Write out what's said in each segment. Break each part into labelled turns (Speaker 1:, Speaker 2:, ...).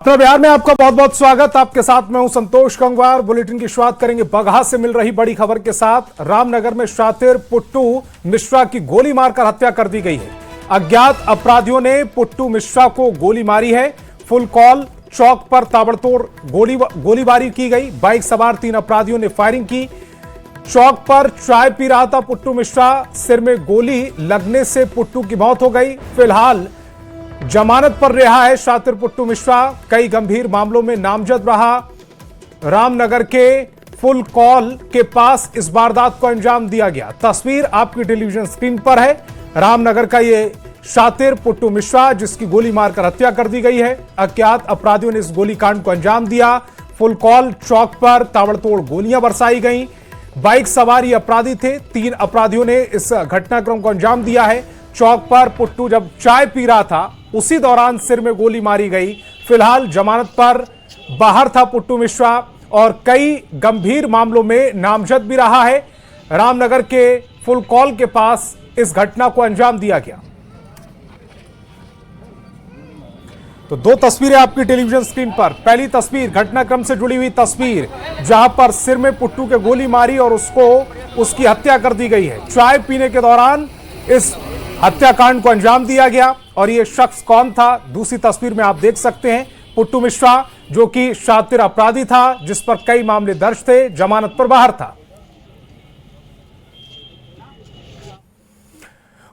Speaker 1: अपना बिहार में आपका बहुत बहुत स्वागत। आपके साथ मैं हूं संतोष गंगवार। बुलेटिन की शुरुआत करेंगे बगहा से मिल रही बड़ी खबर के साथ। रामनगर में शातिर पुट्टू मिश्रा की गोली मारकर हत्या कर दी गई है। अज्ञात अपराधियों ने पुट्टू मिश्रा को गोली मारी है। फुल कॉल चौक पर ताबड़तोड़ गोलीबारी की गई। बाइक सवार 3 अपराधियों ने फायरिंग की। चौक पर चाय पी रहा था पुट्टू मिश्रा। सिर में गोली लगने से पुट्टू की मौत हो गई। फिलहाल जमानत पर रिहा है शातिर पुट्टू मिश्रा। कई गंभीर मामलों में नामजद रहा। रामनगर के फुल कॉल के पास इस वारदात को अंजाम दिया गया। तस्वीर आपकी टेलीविजन स्क्रीन पर है। रामनगर का ये शातिर पुट्टू मिश्रा जिसकी गोली मारकर हत्या कर दी गई है। अज्ञात अपराधियों ने इस गोलीकांड को अंजाम दिया। फुल कॉल चौक पर ताबड़तोड़ गोलियां बरसाई गई। बाइक सवार ये अपराधी थे। 3 अपराधियों ने इस घटनाक्रम को अंजाम दिया है। चौक पर पुट्टू जब चाय पी रहा था उसी दौरान सिर में गोली मारी गई। फिलहाल जमानत पर बाहर था पुट्टू मिश्रा और कई गंभीर मामलों में नामजद भी रहा है। रामनगर के फुल कॉल के पास इस घटना को अंजाम दिया गया। तो 2 तस्वीरें आपकी टेलीविजन स्क्रीन पर। पहली तस्वीर घटनाक्रम से जुड़ी हुई तस्वीर जहां पर सिर में पुट्टू के गोली मारी और उसकी हत्या कर दी गई है। चाय पीने के दौरान इस हत्याकांड को अंजाम दिया गया और यह शख्स कौन था दूसरी तस्वीर में आप देख सकते हैं। पुट्टू मिश्रा जो कि शातिर अपराधी था जिस पर कई मामले दर्ज थे, जमानत पर बाहर था।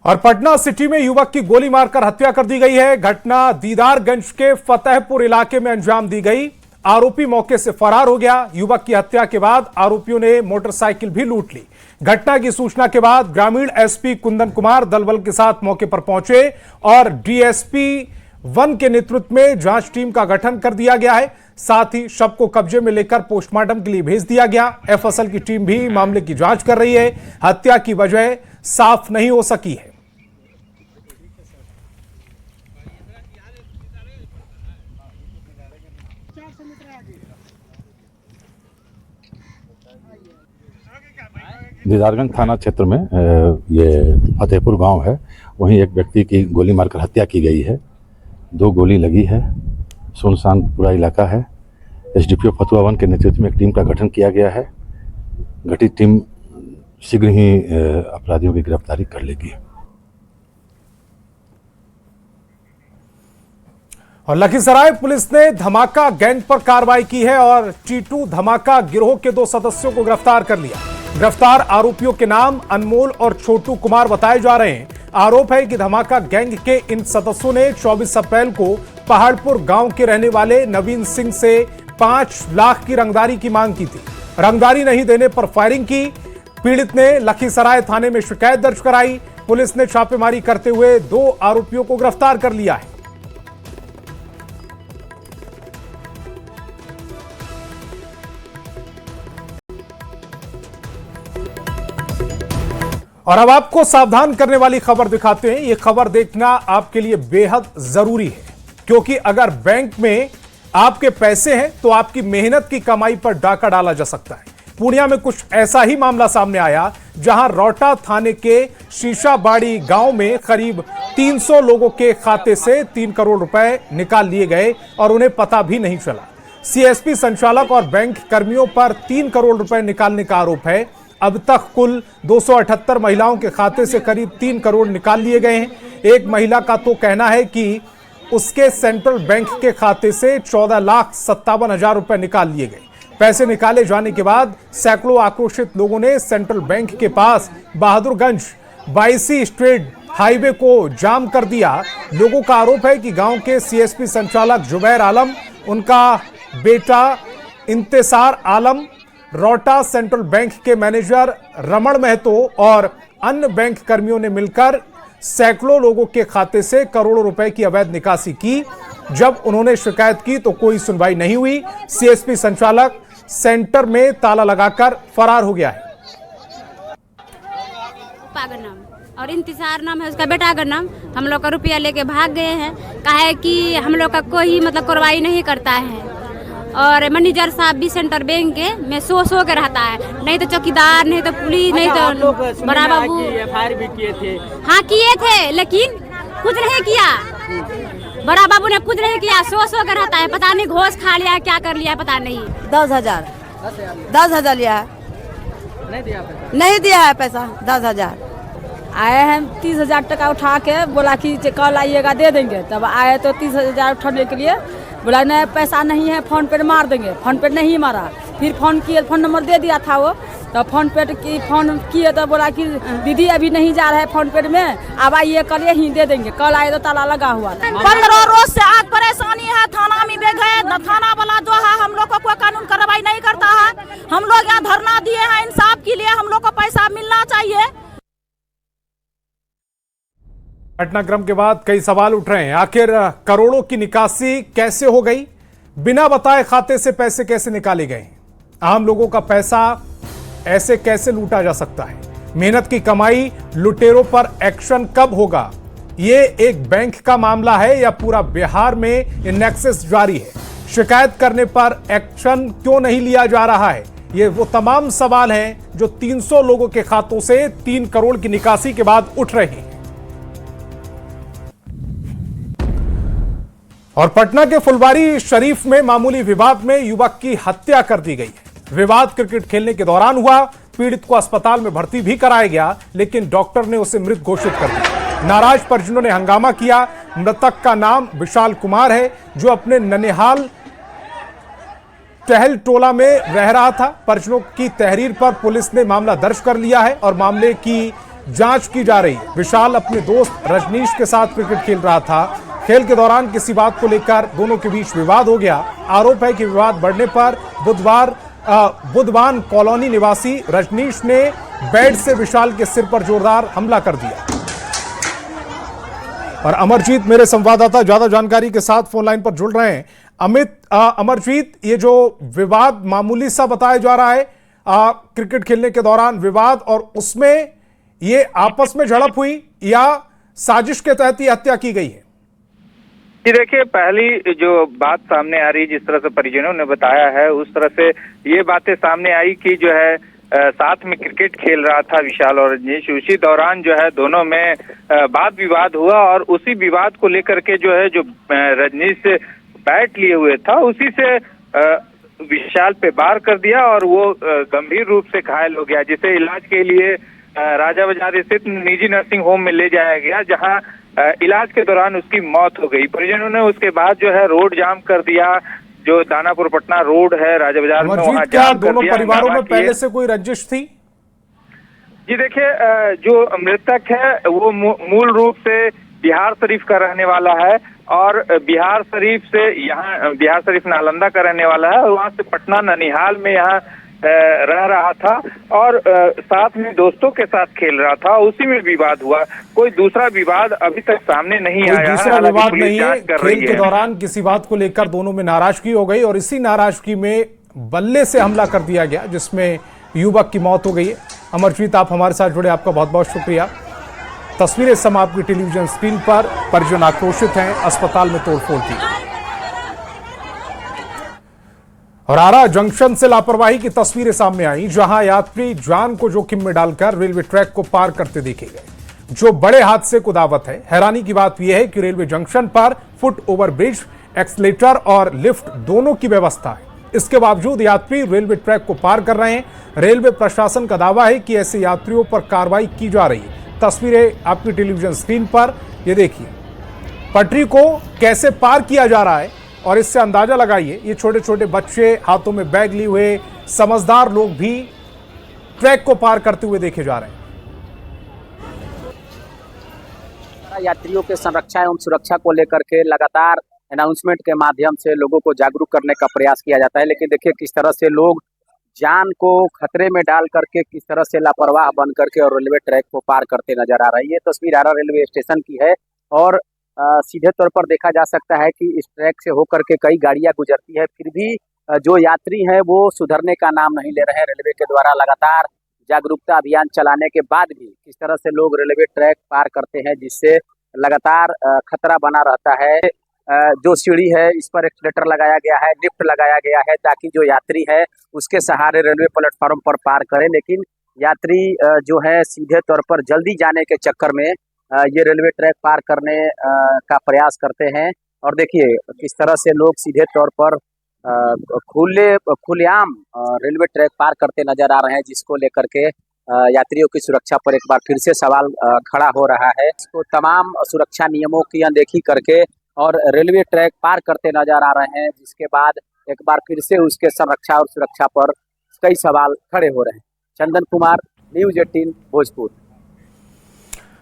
Speaker 1: और पटना सिटी में युवक की गोली मारकर हत्या कर दी गई है। घटना दीदारगंज के फतेहपुर इलाके में अंजाम दी गई। आरोपी मौके से फरार हो गया। युवक की हत्या के बाद आरोपियों ने मोटरसाइकिल भी लूट ली। घटना की सूचना के बाद ग्रामीण एसपी कुंदन कुमार दलबल के साथ मौके पर पहुंचे और डीएसपी 1 के नेतृत्व में जांच टीम का गठन कर दिया गया है। साथ ही शव को कब्जे में लेकर पोस्टमार्टम के लिए भेज दिया गया। एफएसएल की टीम भी मामले की जांच कर रही है। हत्या की वजह साफ नहीं हो सकी है।
Speaker 2: दीदारगंज थाना क्षेत्र में ये फतेहपुर गांव है। वहीं एक व्यक्ति की गोली मारकर हत्या की गई है। 2 गोली लगी है। सुनसान पूरा इलाका है। एसडीपीओ फतुहा 1 के नेतृत्व में एक टीम का गठन किया गया है। गठित टीम शीघ्र ही अपराधियों की गिरफ्तारी कर लेगी।
Speaker 1: और लखीसराय पुलिस ने धमाका गैंग पर कार्रवाई की है और टीटू धमाका गिरोह के 2 सदस्यों को गिरफ्तार कर लिया। गिरफ्तार आरोपियों के नाम अनमोल और छोटू कुमार बताए जा रहे हैं। आरोप है कि धमाका गैंग के इन सदस्यों ने 24 अप्रैल को पहाड़पुर गांव के रहने वाले नवीन सिंह से 5 लाख की रंगदारी की मांग की थी। रंगदारी नहीं देने पर फायरिंग की। पीड़ित ने लखीसराय थाने में शिकायत दर्ज कराई। पुलिस ने छापेमारी करते हुए 2 आरोपियों को गिरफ्तार कर लिया है। और अब आपको सावधान करने वाली खबर दिखाते हैं। यह खबर देखना आपके लिए बेहद जरूरी है क्योंकि अगर बैंक में आपके पैसे हैं तो आपकी मेहनत की कमाई पर डाका डाला जा सकता है। पूर्णिया में कुछ ऐसा ही मामला सामने आया जहां रौटा थाने के शीशाबाड़ी गांव में करीब 300 लोगों के खाते से 3 करोड़ रुपए निकाल लिए गए और उन्हें पता भी नहीं चला। सीएसपी संचालक और बैंक कर्मियों पर 3 करोड़ रुपए निकालने का आरोप है। अब तक कुल 278 महिलाओं के खाते से करीब 3 करोड़ निकाल लिए गए हैं। एक महिला का तो कहना है कि उसके सेंट्रल बैंक के खाते से 14,57,000 रुपए निकाल लिए गए। पैसे निकाले जाने के बाद सैकड़ों आक्रोशित लोगों ने सेंट्रल बैंक के पास बहादुरगंज 22 स्ट्रीट हाईवे को जाम कर दिया। लोगों का आरोप है कि गांव के सीएसपी संचालक जुबैर आलम, उनका बेटा इंतसार आलम, रौटा सेंट्रल बैंक के मैनेजर रमण महतो और अन्य बैंक कर्मियों ने मिलकर सैकड़ों लोगों के खाते से करोड़ों रुपए की अवैध निकासी की। जब उन्होंने शिकायत की तो कोई सुनवाई नहीं हुई। सीएसपी संचालक सेंटर में ताला लगाकर फरार हो गया है।
Speaker 3: पागल नाम और इंतजार नाम है उसका बेटा का नाम। हम लोग का रुपया लेके भाग गए हैं। कहा है कि हम लोग का कोई कार्रवाई नहीं करता है और मैनेजर साहब भी सेंट्रल बैंक के में सो के रहता है। नहीं तो चौकीदार, नहीं तो पुलिस, नहीं तो बड़ा बाबू
Speaker 4: एफआईआर भी किए थे।
Speaker 3: हाँ किए थे लेकिन कुछ नहीं किया। बड़ा बाबू ने कुछ नहीं किया, सो कर रहता है, पता नहीं घोष खा लिया क्या कर लिया पता नहीं।
Speaker 4: 10,000 लिया है, नहीं दिया है पैसा। 10,000 आए हैं, 30,000 टका उठा के बोला कि कल आइएगा दे देंगे। तब आए तो 30,000 उठाने के लिए बोला नहीं पैसा नहीं है, फोन पे मार देंगे। फोन पे नहीं मारा, फिर फोन किए, फोन नंबर दे दिया था वो, तो फोन किए तो बोला कि दीदी अभी नहीं जा रहा है फोन पे में, अब आइए कल यहीं दे देंगे। कल आए तो ताला लगा हुआ था।
Speaker 5: 15 रोज से आज परेशानी है, थाना में भी गए, थाना वाला जो है हम लोग को कोई कानून कार्रवाई नहीं करता है। हम लोग यहाँ धरना दिए हैं इंसाफ के लिए, हम लोग को पैसा मिलना चाहिए।
Speaker 1: घटनाक्रम के बाद कई सवाल उठ रहे हैं। आखिर करोड़ों की निकासी कैसे हो गई? बिना बताए खाते से पैसे कैसे निकाले गए? आम लोगों का पैसा ऐसे कैसे लूटा जा सकता है? मेहनत की कमाई लुटेरों पर एक्शन कब होगा? ये एक बैंक का मामला है या पूरा बिहार में ये नेक्सस जारी है? शिकायत करने पर एक्शन क्यों नहीं लिया जा रहा है? ये वो तमाम सवाल हैं जो 300 लोगों के खातों से 3 करोड़ की निकासी के बाद उठ रहे हैं। और पटना के फुलवारी शरीफ में मामूली विवाद में युवक की हत्या कर दी गई है। विवाद क्रिकेट खेलने के दौरान हुआ। पीड़ित को अस्पताल में भर्ती भी कराया गया, लेकिन डॉक्टर ने उसे मृत घोषित कर दिया। नाराज परिजनों ने हंगामा किया। मृतक का नाम विशाल कुमार है, जो अपने ननिहाल टहल टोला में रह रहा था। परिजनों की तहरीर पर पुलिस ने मामला दर्ज कर लिया है और मामले की जांच की जा रही है। विशाल अपने दोस्त रजनीश के साथ क्रिकेट खेल रहा था। खेल के दौरान किसी बात को लेकर दोनों के बीच विवाद हो गया। आरोप है कि विवाद बढ़ने पर बुधवान कॉलोनी निवासी रजनीश ने बैट से विशाल के सिर पर जोरदार हमला कर दिया। और अमरजीत मेरे संवाददाता ज्यादा जानकारी के साथ फोन लाइन पर जुड़ रहे हैं। अमरजीत, ये जो विवाद मामूली सा बताया जा रहा है, क्रिकेट खेलने के दौरान विवाद, और उसमें ये आपस में झड़प हुई या साजिश के तहत ये हत्या की गई है?
Speaker 6: जी देखिए, पहली जो बात सामने आ रही है, जिस तरह से परिजनों ने बताया है, उस तरह से ये बातें सामने आई कि जो है साथ में क्रिकेट खेल रहा था विशाल और रजनीश। उसी दौरान जो है दोनों में वाद विवाद हुआ और उसी विवाद को लेकर के जो है, जो रजनीश बैट लिए हुए था, उसी से विशाल पे वार कर दिया और वो गंभीर रूप से घायल हो गया, जिसे इलाज के लिए राजा बाजार स्थित निजी नर्सिंग होम में ले जाया गया, जहां इलाज के दौरान उसकी मौत हो गई। परिजनों ने उसके बाद जो है रोड जाम कर दिया, जो दानापुर पटना रोड है राजा बाजार में, वहां जाम कर दिया।
Speaker 1: परिवारों में पहले से कोई रंजिश थी?
Speaker 6: जी देखिए, जो मृतक है वो मूल रूप से बिहार शरीफ का रहने वाला है और बिहार शरीफ नालंदा का रहने वाला है और वहां से पटना ननिहाल में यहाँ रह रहा था और साथ में दोस्तों के साथ खेल रहा था। उसी में विवाद हुआ। कोई दूसरा विवाद अभी तक सामने नहीं आया।
Speaker 1: दूसरा विवाद नहीं है। खेल के दौरान किसी बात को लेकर दोनों में नाराजगी हो गई और इसी नाराजगी में बल्ले से हमला कर दिया गया, जिसमें युवक की मौत हो गई है। अमरजीत, आप हमारे साथ जुड़े, आपका बहुत बहुत शुक्रिया। तस्वीरें इस समय आपकी टेलीविजन स्क्रीन पर। परिजन आक्रोशित हैं, अस्पताल में तोड़फोड़ की। और आरा जंक्शन से लापरवाही की तस्वीरें सामने आई, जहां यात्री जान को जोखिम में डालकर रेलवे ट्रैक को पार करते देखे गए, जो बड़े हादसे को दावत है। हैरानी की बात यह है कि रेलवे जंक्शन पर फुट ओवर ब्रिज, एक्सीलेटर और लिफ्ट दोनों की व्यवस्था है। इसके बावजूद यात्री रेलवे ट्रैक को पार कर रहे हैं। रेलवे प्रशासन का दावा है कि ऐसे यात्रियों पर कार्रवाई की जा रही है। तस्वीरें आपकी टेलीविजन स्क्रीन पर, ये देखिए पटरी को कैसे पार किया जा रहा है और इससे अंदाजा लगाइए, ये छोटे छोटे बच्चे हाथों में बैग लिए हुए समझदार लोग भी ट्रैक को पार करते हुए देखे जा रहे हैं।
Speaker 7: यात्रियों के संरक्षा एवं सुरक्षा को लेकर के लगातार अनाउंसमेंट के माध्यम से लोगों को जागरूक करने का प्रयास किया जाता है, लेकिन देखिए किस तरह से लोग जान को खतरे में डाल करके किस तरह से लापरवाह बन करके और रेलवे ट्रैक को पार करते नजर आ रही है। तस्वीर आरा रेलवे स्टेशन की है और सीधे तौर पर देखा जा सकता है कि इस ट्रैक से होकर के कई गाड़ियां गुजरती है, फिर भी जो यात्री हैं वो सुधरने का नाम नहीं ले रहे हैं। रेलवे के द्वारा लगातार जागरूकता अभियान चलाने के बाद भी किस तरह से लोग रेलवे ट्रैक पार करते हैं, जिससे लगातार खतरा बना रहता है। जो सीढ़ी है इस पर एक्सीलेटर लगाया गया है, लिफ्ट लगाया गया है, ताकि जो यात्री है उसके सहारे रेलवे प्लेटफॉर्म पर पार करें, लेकिन यात्री जो है सीधे तौर पर जल्दी जाने के चक्कर में ये रेलवे ट्रैक पार करने का प्रयास करते हैं। और देखिए किस तरह से लोग सीधे तौर पर खुलेआम रेलवे ट्रैक पार करते नजर आ रहे हैं, जिसको लेकर के यात्रियों की सुरक्षा पर एक बार फिर से सवाल खड़ा हो रहा है। इसको तमाम सुरक्षा नियमों की अनदेखी करके और रेलवे ट्रैक पार करते नजर आ रहे हैं, जिसके बाद एक बार फिर से उसके संरक्षा और सुरक्षा पर कई सवाल खड़े हो रहे हैं। चंदन कुमार, न्यूज़ 18 भोजपुर।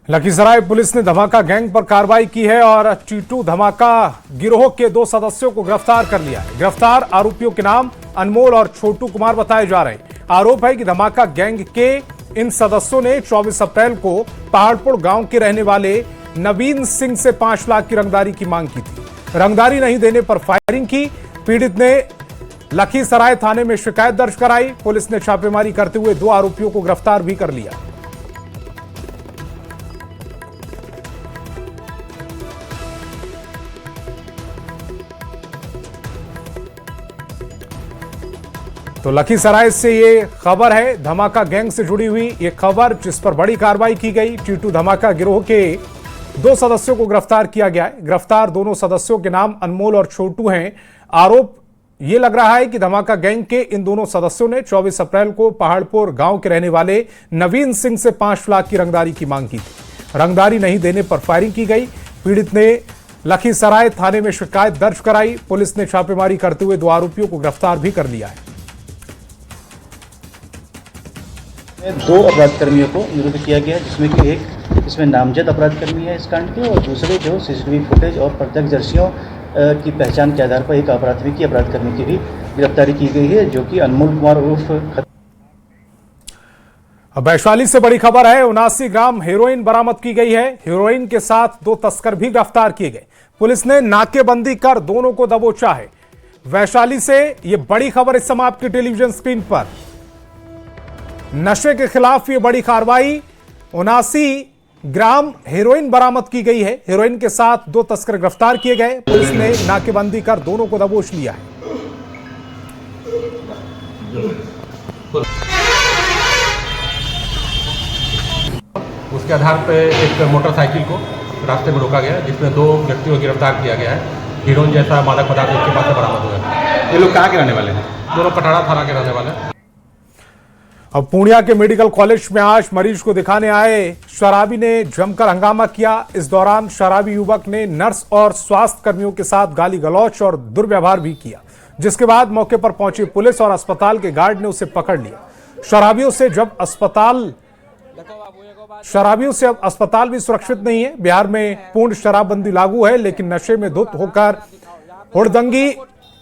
Speaker 1: लखीसराय पुलिस ने धमाका गैंग पर कार्रवाई की है और चीटू धमाका गिरोह के 2 सदस्यों को गिरफ्तार कर लिया है। गिरफ्तार आरोपियों के नाम अनमोल और छोटू कुमार बताए जा रहे हैं। आरोप है कि धमाका गैंग के इन सदस्यों ने 24 अप्रैल को पहाड़पुर गांव के रहने वाले नवीन सिंह से 5 लाख की रंगदारी की मांग की थी। रंगदारी नहीं देने पर फायरिंग की। पीड़ित ने लखीसराय थाने में शिकायत दर्ज कराई। पुलिस ने छापेमारी करते हुए 2 आरोपियों को गिरफ्तार भी कर लिया। तो लखीसराय से ये खबर है, धमाका गैंग से जुड़ी हुई ये खबर, जिस पर बड़ी कार्रवाई की गई। चीटू धमाका गिरोह के 2 सदस्यों को गिरफ्तार किया गया है। गिरफ्तार दोनों सदस्यों के नाम अनमोल और छोटू हैं। आरोप ये लग रहा है कि धमाका गैंग के इन दोनों सदस्यों ने 24 अप्रैल को पहाड़पुर गांव के रहने वाले नवीन सिंह से 5 लाख की रंगदारी की मांग की थी। रंगदारी नहीं देने पर फायरिंग की गई। पीड़ित ने लखीसराय थाने में शिकायत दर्ज कराई। पुलिस ने छापेमारी करते हुए 2 आरोपियों को गिरफ्तार भी कर लिया है।
Speaker 8: 2 अपराध कर्मियों को निरुद्ध किया गया, जिसमें कि एक इसमें नामजद अपराध कर्मी है इस कांड के, और दूसरे जो सीसीटीवी फुटेज और प्रत्यक्षदर्शियों की पहचान के आधार पर एक प्राथमिकी अपराध कर्मी की भी गिरफ्तारी की गई है, जो कि अनमोल कुमार उर्फ।
Speaker 1: वैशाली से बड़ी खबर है, 79 ग्राम हेरोइन बरामद की गई है। हेरोइन के साथ 2 तस्कर भी गिरफ्तार किए गए। पुलिस ने नाकेबंदी कर दोनों को दबोचा है। वैशाली से यह बड़ी खबर इस समय आपकी टेलीविजन स्क्रीन पर। नशे के खिलाफ ये बड़ी कार्रवाई, 79 ग्राम हेरोइन बरामद की गई है। हेरोइन के साथ 2 तस्कर गिरफ्तार किए गए। पुलिस ने नाकेबंदी कर दोनों को दबोच लिया है।
Speaker 9: उसके आधार पर एक मोटरसाइकिल को रास्ते में रोका गया, जिसमें 2 व्यक्तियों को गिरफ्तार किया गया है। हेरोइन जैसा मादक पदार्थ उसके पास से बरामद हुआ है।
Speaker 2: ये लोग कहाँ के रहने वाले हैं?
Speaker 9: दोनों कटाड़ा थाना के रहने वाले हैं।
Speaker 1: अब पूर्णिया के मेडिकल कॉलेज में आज मरीज को दिखाने आए शराबी ने जमकर हंगामा किया। इस दौरान शराबी युवक ने नर्स और स्वास्थ्य कर्मियों के साथ गाली गलौच और दुर्व्यवहार भी किया, जिसके बाद मौके पर पहुंची पुलिस और अस्पताल के गार्ड ने उसे पकड़ लिया। शराबियों से अब अस्पताल भी सुरक्षित नहीं है। बिहार में पूर्ण शराबबंदी लागू है, लेकिन नशे में धुत होकर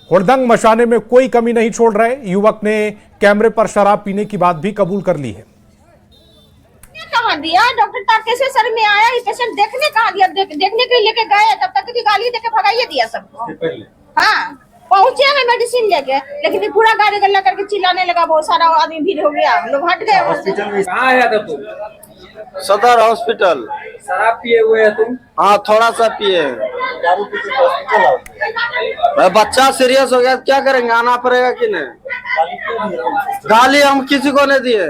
Speaker 1: हुड़दंग मचाने में कोई कमी नहीं छोड़ रहे। युवक ने कैमरे पर शराब पीने की बात भी कबूल कर ली है।
Speaker 5: कहाँ दिया डॉक्टर तारकेश्वर में आया, ये पेशेंट देखने कहाँ दिया, देखने के लिए लेके गए, तब तक की गाली देके भगाइए दिया सबको। हाँ, पहुंचे हैं मेडिसिन लेके, लेकिन पूरा गाड़ी गल्ला करके चिल्लाने लगा। बहुत सारा आदमी भीड़ हो गया, हम लोग हट गए।
Speaker 10: हॉस्पिटल में कहाँ आया था तू?
Speaker 11: सदर हॉस्पिटल।
Speaker 10: शराब पिए हुए है तुम?
Speaker 11: हाँ, थोड़ा सा पिए। बच्चा सीरियस हो गया, क्या करेंगे, आना पड़ेगा कि नहीं। गाली हम किसी को नहीं दिए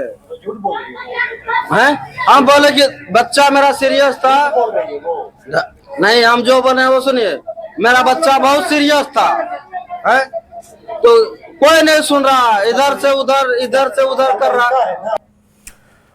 Speaker 11: हैं। हम बोले कि बच्चा मेरा सीरियस था। नहीं, हम जो बने वो सुनिए, मेरा बच्चा बहुत सीरियस था है, तो कोई नहीं सुन रहा, इधर से उधर कर रहा।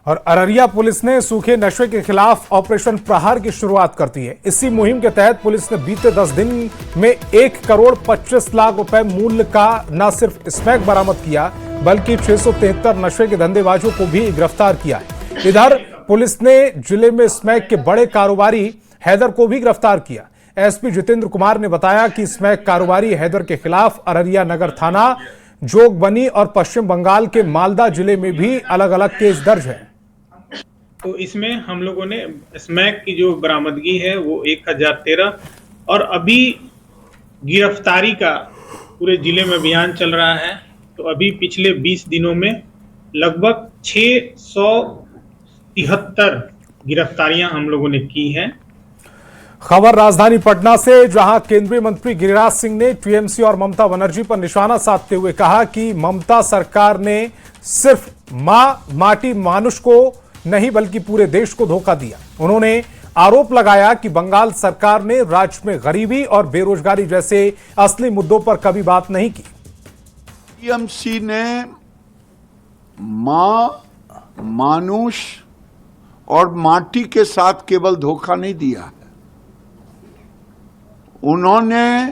Speaker 1: और अररिया पुलिस ने सूखे नशे के खिलाफ ऑपरेशन प्रहार की शुरुआत करती है। इसी मुहिम के तहत पुलिस ने बीते 10 दिन में 1 करोड़ 25 लाख रुपए मूल्य का न सिर्फ स्मैक बरामद किया, बल्कि 673 नशे के धंधेबाजों को भी गिरफ्तार किया है। इधर पुलिस ने जिले में स्मैक के बड़े कारोबारी हैदर को भी गिरफ्तार किया। एसपी जितेंद्र कुमार ने बताया कि स्मैक कारोबारी हैदर के खिलाफ अररिया नगर थाना, जोगबनी और पश्चिम बंगाल के मालदा जिले में भी अलग अलग केस दर्ज है।
Speaker 12: तो इसमें हम लोगों ने स्मैक की जो बरामदगी है वो 1013, और अभी गिरफ्तारी का पूरे जिले में अभियान चल रहा है। तो अभी पिछले 20 दिनों में लगभग 673 गिरफ्तारियां हम लोगों ने की हैं।
Speaker 1: खबर राजधानी पटना से, जहां केंद्रीय मंत्री गिरिराज सिंह ने टीएमसी और ममता बनर्जी पर निशाना साधते हुए कहा कि ममता सरकार ने सिर्फ माटी मानुष को नहीं बल्कि पूरे देश को धोखा दिया। उन्होंने आरोप लगाया कि बंगाल सरकार ने राज्य में गरीबी और बेरोजगारी जैसे असली मुद्दों पर कभी बात नहीं की।
Speaker 13: टीएमसी ने मानुष और माटी के साथ केवल धोखा नहीं दिया है, उन्होंने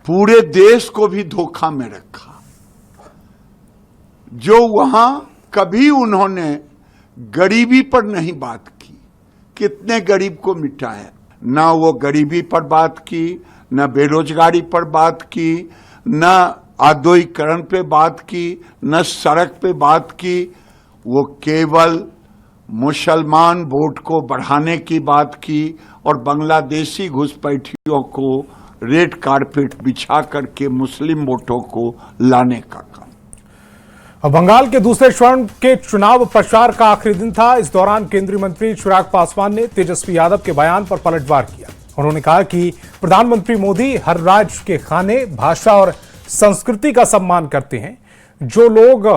Speaker 13: पूरे देश को भी धोखा में रखा। जो वहां कभी उन्होंने गरीबी पर नहीं बात की, कितने गरीब को मिटाया, ना वो गरीबी पर बात की, ना बेरोजगारी पर बात की, ना आधुनिकीकरण पे बात की, न सड़क पे बात की। वो केवल मुसलमान वोट को बढ़ाने की बात की और बांग्लादेशी घुसपैठियों को रेड कारपेट बिछा करके मुस्लिम वोटों को लाने का काम।
Speaker 1: बंगाल के दूसरे चरण के चुनाव प्रचार का आखिरी दिन था। इस दौरान केंद्रीय मंत्री चिराग पासवान ने तेजस्वी यादव के बयान पर पलटवार किया। उन्होंने कहा कि प्रधानमंत्री मोदी हर राज्य के खाने, भाषा और संस्कृति का सम्मान करते हैं। जो लोग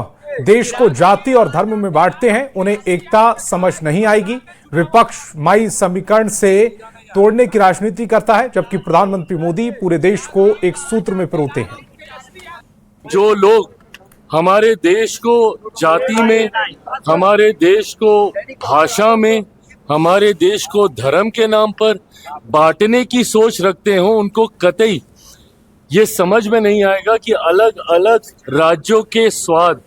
Speaker 1: देश को जाति और धर्म में बांटते हैं उन्हें एकता समझ नहीं आएगी। विपक्ष मई समीकरण से तोड़ने की राजनीति करता है, जबकि प्रधानमंत्री मोदी पूरे देश को एक सूत्र में पिरोते हैं।
Speaker 14: जो लोग हमारे देश को जाति में, हमारे देश को भाषा में, हमारे देश को धर्म के नाम पर बांटने की सोच रखते हो, उनको कतई ये समझ में नहीं आएगा कि अलग अलग राज्यों के स्वाद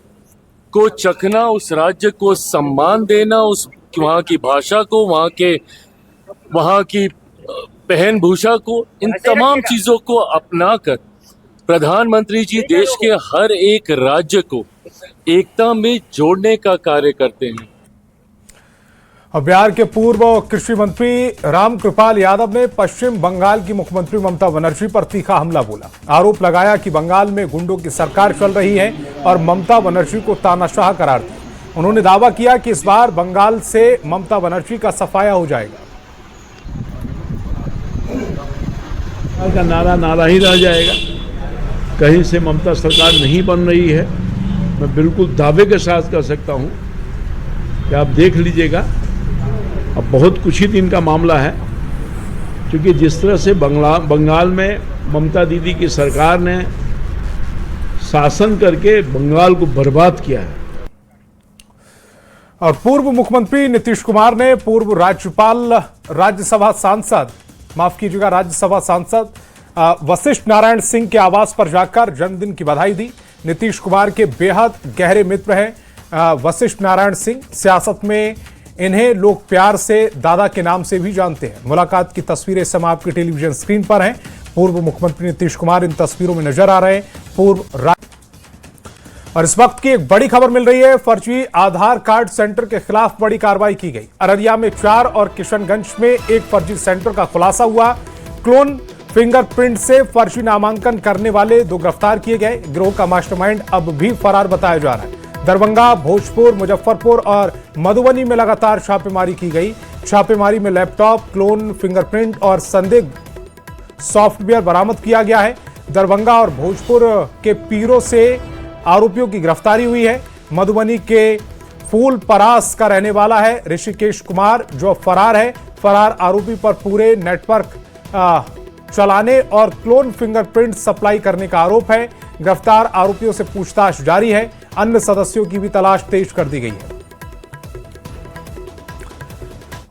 Speaker 14: को चखना, उस राज्य को सम्मान देना, उस वहाँ की भाषा को, वहाँ की पहन भूषा को, इन तमाम चीजों को अपनाकर प्रधानमंत्री जी देश के हर एक राज्य को एकता में जोड़ने का कार्य करते हैं।
Speaker 1: बिहार के पूर्व कृषि मंत्री रामकृपाल यादव ने पश्चिम बंगाल की मुख्यमंत्री ममता बनर्जी पर तीखा हमला बोला। आरोप लगाया कि बंगाल में गुंडों की सरकार चल रही है और ममता बनर्जी को तानाशाह करार दिया। उन्होंने दावा किया कि इस बार बंगाल से ममता बनर्जी का सफाया हो जाएगा।
Speaker 15: का नारा ही रह जाएगा। कहीं से ममता सरकार नहीं बन रही है। मैं बिल्कुल दावे के साथ कह सकता हूं कि आप देख लीजिएगा, अब बहुत कुछ ही दिन का मामला है, क्योंकि जिस तरह से बंगाल में ममता दीदी की सरकार ने शासन करके बंगाल को बर्बाद किया है।
Speaker 1: और पूर्व मुख्यमंत्री नीतीश कुमार ने पूर्व राज्यसभा सांसद वशिष्ठ नारायण सिंह के आवास पर जाकर जन्मदिन की बधाई दी। नीतीश कुमार के बेहद गहरे मित्र हैं वशिष्ठ नारायण सिंह। सियासत में इन्हें लोग प्यार से दादा के नाम से भी जानते हैं। मुलाकात की तस्वीरें इस समय आपकी टेलीविजन स्क्रीन पर हैं। पूर्व मुख्यमंत्री नीतीश कुमार इन तस्वीरों में नजर आ रहे हैं। और इस वक्त की एक बड़ी खबर मिल रही है। फर्जी आधार कार्ड सेंटर के खिलाफ बड़ी कार्रवाई की गई। अररिया में 4 और किशनगंज में एक फर्जी सेंटर का खुलासा हुआ। क्लोन फिंगरप्रिंट से फर्जी नामांकन करने वाले 2 गिरफ्तार किए गए। गिरोह का मास्टरमाइंड अब भी फरार बताया जा रहा है। दरभंगा, भोजपुर, मुजफ्फरपुर और मधुबनी में लगातार छापेमारी की गई। छापेमारी में लैपटॉप, क्लोन फिंगरप्रिंट और संदिग्ध सॉफ्टवेयर बरामद किया गया है। दरभंगा और भोजपुर के पीरों से आरोपियों की गिरफ्तारी हुई है। मधुबनी के फूल परास का रहने वाला है ऋषिकेश कुमार, जो फरार है। फरार आरोपी पर पूरे नेटवर्क चलाने और क्लोन फिंगरप्रिंट सप्लाई करने का आरोप है। गिरफ्तार आरोपियों से पूछताछ जारी है। अन्य सदस्यों की भी तलाश तेज कर दी गई है।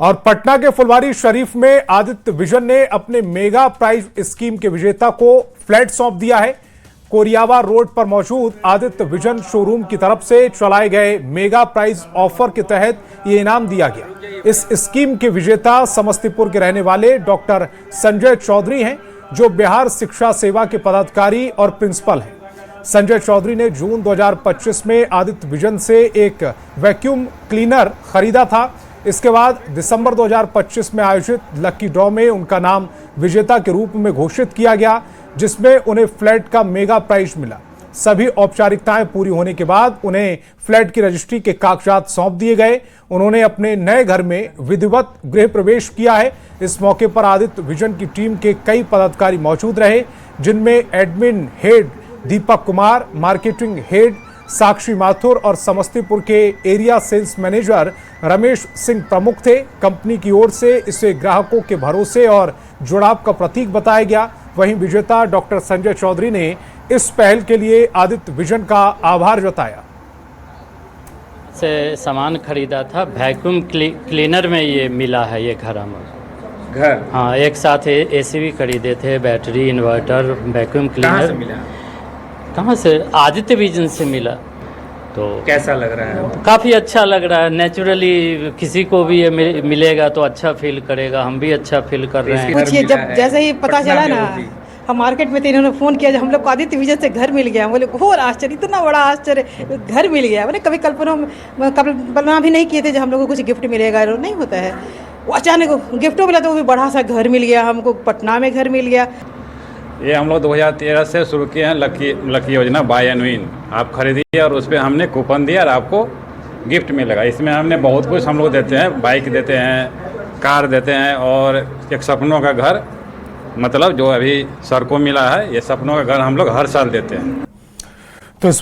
Speaker 1: और पटना के फुलवारी शरीफ में आदित्य विजन ने अपने मेगा प्राइज स्कीम के विजेता को फ्लैट सौंप दिया है। कोरियावा रोड पर मौजूद आदित्य विजन शोरूम की तरफ से चलाए गए मेगा प्राइज ऑफर के तहत ये इनाम दिया गया। इस स्कीम के विजेता समस्तीपुर के रहने वाले डॉक्टर संजय चौधरी हैं, जो बिहार शिक्षा सेवा के पदाधिकारी और प्रिंसिपल हैं। संजय चौधरी ने जून 2025 में आदित्य विजन से एक वैक्यूम क्लीनर खरीदा था। इसके बाद दिसंबर 2025 में आयोजित लकी ड्रॉ में उनका नाम विजेता के रूप में घोषित किया गया, जिसमें उन्हें फ्लैट का मेगा प्राइज मिला। सभी औपचारिकताएं पूरी होने के बाद उन्हें फ्लैट की रजिस्ट्री के कागजात सौंप दिए गए। उन्होंने अपने नए घर में विधिवत गृह प्रवेश किया है। इस मौके पर आदित्य विजन की टीम के कई पदाधिकारी मौजूद रहे, जिनमें admin head Deepak Kumar, marketing head Sakshi Mathur और समस्तीपुर के area sales manager Ramesh Singh प्रमुख थे। कंपनी की ओर से इसे ग्राहकों के भरोसे और जुड़ाव का प्रतीक बताया गया। वहीं विजेता डॉक्टर संजय चौधरी ने इस पहल के लिए आदित्य विजन का आभार जताया।
Speaker 16: से सामान खरीदा था, वैक्यूम क्लीनर में ये मिला है ये घर हमें।
Speaker 10: घर?
Speaker 16: हाँ, एक साथ एसी भी खरीदे थे, बैटरी, इन्वर्टर, वैक्यूम क्लीनर।
Speaker 10: कहाँ से मिला?
Speaker 16: कहाँ से? आदित्य विजन से मिला। तो
Speaker 10: कैसा लग रहा है?
Speaker 16: काफ़ी अच्छा लग रहा है। नेचुरली किसी को भी ये मिलेगा तो अच्छा फील करेगा, हम भी अच्छा फील कर रहे हैं।
Speaker 17: पूछिए, जब जैसे ही पता चला ना, हम मार्केट में थे, इन्होंने फ़ोन किया, जब हम लोग को आदित्य विजन से घर मिल गया, बोले घोर आश्चर्य, इतना बड़ा आश्चर्य, घर मिल गया। मैंने कभी कल्पना भी नहीं किए थे जब हम लोग को कुछ गिफ्ट मिलेगा, नहीं होता है। वो अचानक गिफ्ट मिला तो वो भी बड़ा सा घर मिल गया हमको, पटना में घर मिल गया।
Speaker 18: ये हम लोग 2013 से शुरू किए हैं लकी योजना बाय एंड विन। आप खरीदिए और उस पर हमने कूपन दिया और आपको गिफ्ट मिलेगा। इसमें हमने बहुत कुछ हम लोग देते हैं, बाइक देते हैं, कार देते हैं और एक सपनों का घर, मतलब जो अभी सर को मिला है, ये सपनों का घर हम लोग हर साल देते हैं।
Speaker 1: तो